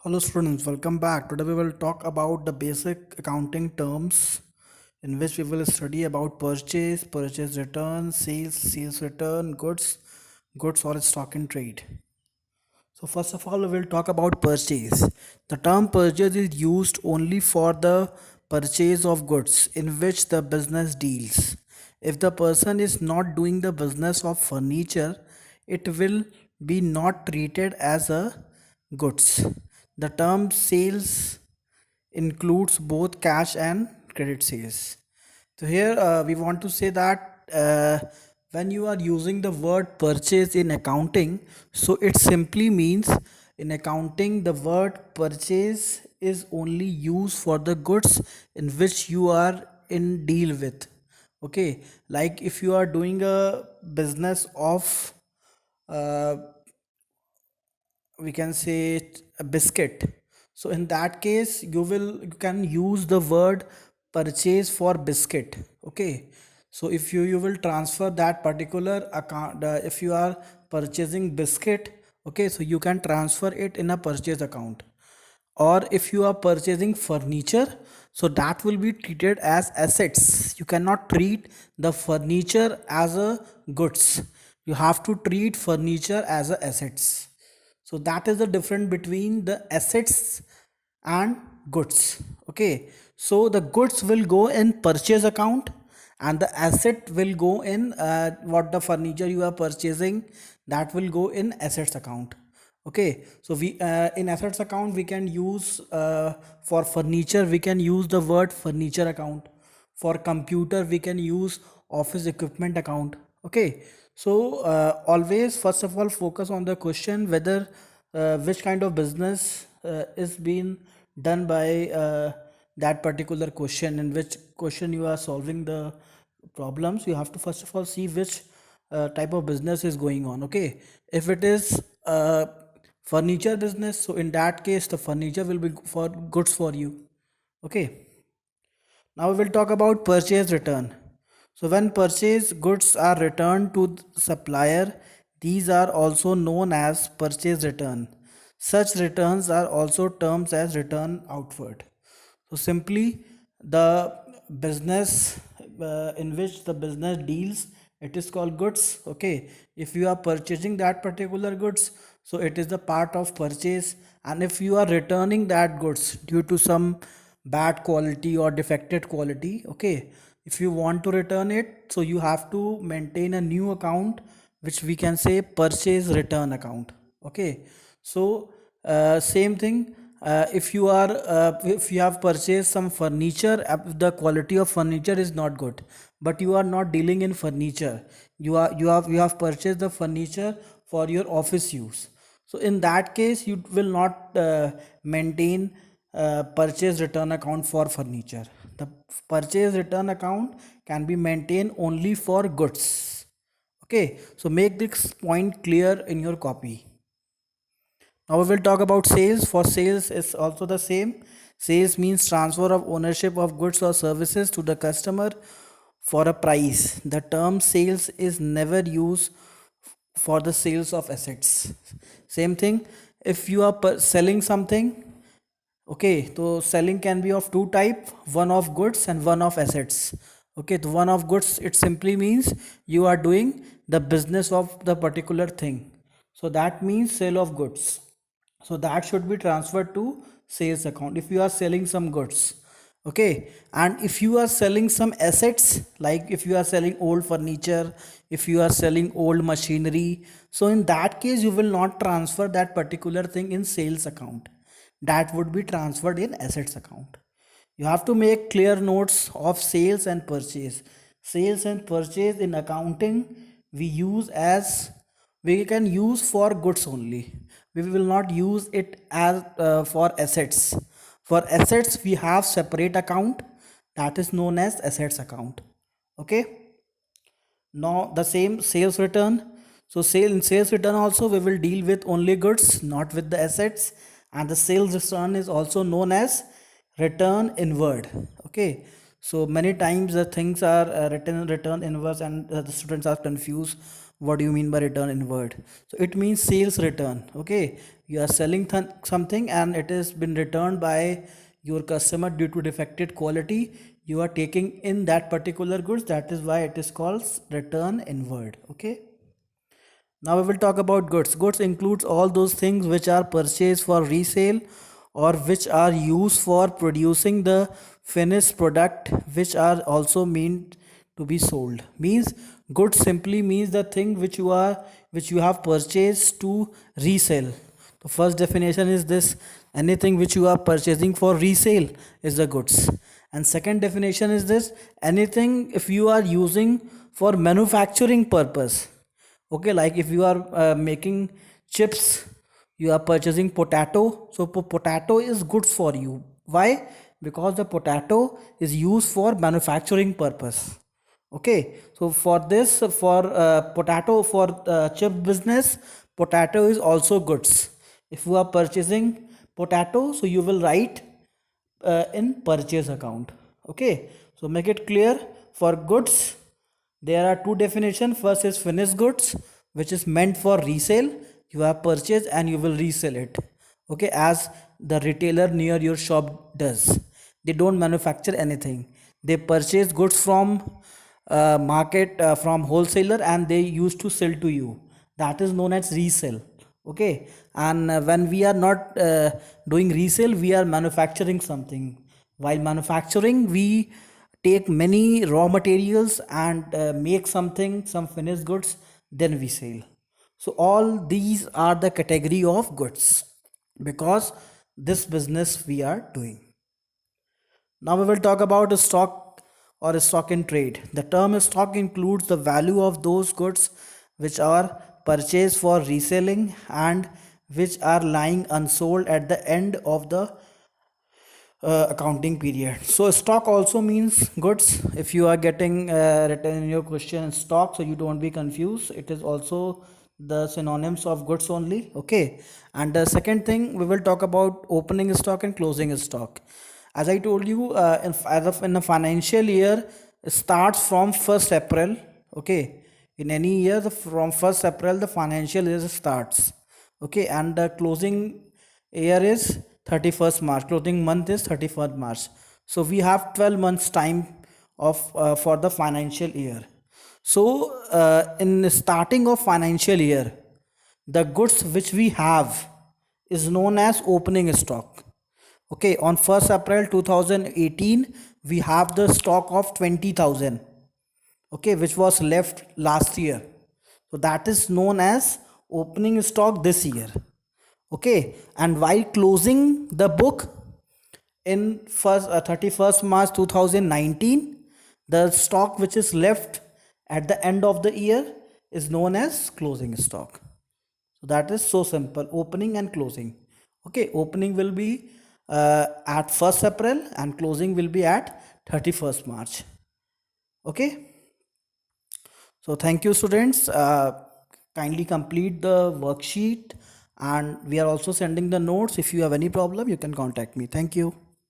Hello students, welcome back. Today we will talk about the basic accounting terms in which we will study about purchase, purchase return, sales, sales return, goods or stock in trade. So first of all, we will talk about purchase. The term purchase is used only for the purchase of goods in which the business deals. If the person is not doing the business of furniture, it will be not treated as a goods. The term sales includes both cash and credit sales. So here we want to say that when you are using the word purchase in accounting, so it simply means in accounting the word purchase is only used for the goods in which you are in deal with. Okay, like if you are doing a business of uh, we can say a biscuit, so in that case you can use the word purchase for biscuit. Okay, so if you will transfer that particular account, if you are purchasing biscuit, okay, so you can transfer it in a purchase account. Or if you are purchasing furniture, so that will be treated as assets. You cannot treat the furniture as a goods. You have to treat furniture as a assets. So that is the difference between the assets and goods. Okay, so the goods will go in purchase account and the asset will go in what the furniture you are purchasing, that will go in assets account. Okay, so we in assets account we can use for furniture we can use the word furniture account. For computer we can use office equipment account. Okay, so always first of all focus on the question whether which kind of business is being done by that particular question, in which question you are solving the problems. You have to first of all see which type of business is going on. Okay, if it is furniture business, so in that case the furniture will be for goods for you. Okay, now we will talk about purchase return. So when purchase goods are returned to supplier, these are also known as purchase return. Such returns are also termed as return outward. So simply the business in which the business deals, it is called goods. Okay, if you are purchasing that particular goods, so it is the part of purchase. And if you are returning that goods due to some bad quality or defected quality, okay, if you want to return it, so you have to maintain a new account which we can say purchase return account. Okay, so same thing, if you have purchased some furniture, the quality of furniture is not good, but you are not dealing in furniture, you have purchased the furniture for your office use. So in that case you will not maintain purchase return account for furniture. The purchase return account can be maintained only for goods. Okay, so make this point clear in your copy. Now we will talk about sales. For sales is also the same. Sales means transfer of ownership of goods or services to the customer for a price. The term sales is never used for the sales of assets. Same thing, if you are selling something, okay, so selling can be of two type, one of goods and one of assets. Okay, the one of goods, it simply means you are doing the business of the particular thing. So that means sale of goods. So that should be transferred to sales account if you are selling some goods. Okay, and if you are selling some assets, like if you are selling old furniture, if you are selling old machinery, so in that case you will not transfer that particular thing in sales account. That would be transferred in assets account. You have to make clear notes of sales and purchase. Sales and purchase in accounting we use as, we can use for goods only. We will not use it as for assets. For assets we have separate account, that is known as assets account. Okay, now the same sales return. So sale in sales return also we will deal with only goods, not with the assets. And the sales return is also known as return inward. Okay, so many times the things are written return inwards and the students are confused. What do you mean by return inward? So it means sales return. Okay, you are selling something and it has been returned by your customer due to defective quality. You are taking in that particular goods. That is why it is called return inward. Okay. Now we will talk about goods. Goods includes all those things which are purchased for resale or which are used for producing the finished product, which are also meant to be sold. Means goods simply means the thing which you have purchased to resell. The first definition is this: anything which you are purchasing for resale is the goods. And second definition is this: anything if you are using for manufacturing purpose. Okay, like if you are making chips, you are purchasing potato, so potato is good for you. Why? Because the potato is used for manufacturing purpose. Okay, so for this, for potato, for chip business, potato is also goods. If you are purchasing potato, so you will write in purchase account. Okay, so make it clear. For goods there are two definitions. First is finished goods, which is meant for resale. You have purchased and you will resell it. Okay, as the retailer near your shop does. They don't manufacture anything. They purchase goods from market, from wholesaler, and they used to sell to you. That is known as resale. Okay, and when we are not doing resale, we are manufacturing something. While manufacturing, we take many raw materials and make something, some finished goods, then we sell. So all these are the category of goods, because this business we are doing. Now we will talk about a stock or a stock in trade. The term stock includes the value of those goods which are purchased for reselling and which are lying unsold at the end of the accounting period. So stock also means goods. If you are getting written in your question stock, so you don't be confused, it is also the synonyms of goods only. Okay, and the second thing we will talk about opening stock and closing stock. As I told you, in a financial year, it starts from 1st April. Okay, in any year, from 1st April the financial year starts. Okay, and the closing year is 31st March. Closing month is 31st March. So we have 12 months time of for the financial year. So in the starting of financial year, the goods which we have is known as opening stock. Okay, on 1st April 2018, we have the stock of 20,000. Okay, which was left last year. So that is known as opening stock this year. Okay, and while closing the book in 31st March 2019, the stock which is left at the end of the year is known as closing stock. So that is so simple: opening and closing. Okay, opening will be at 1st April and closing will be at 31st March. Okay, so thank you students. Kindly complete the worksheet, and we are also sending the notes. If you have any problem, you can contact me. Thank you.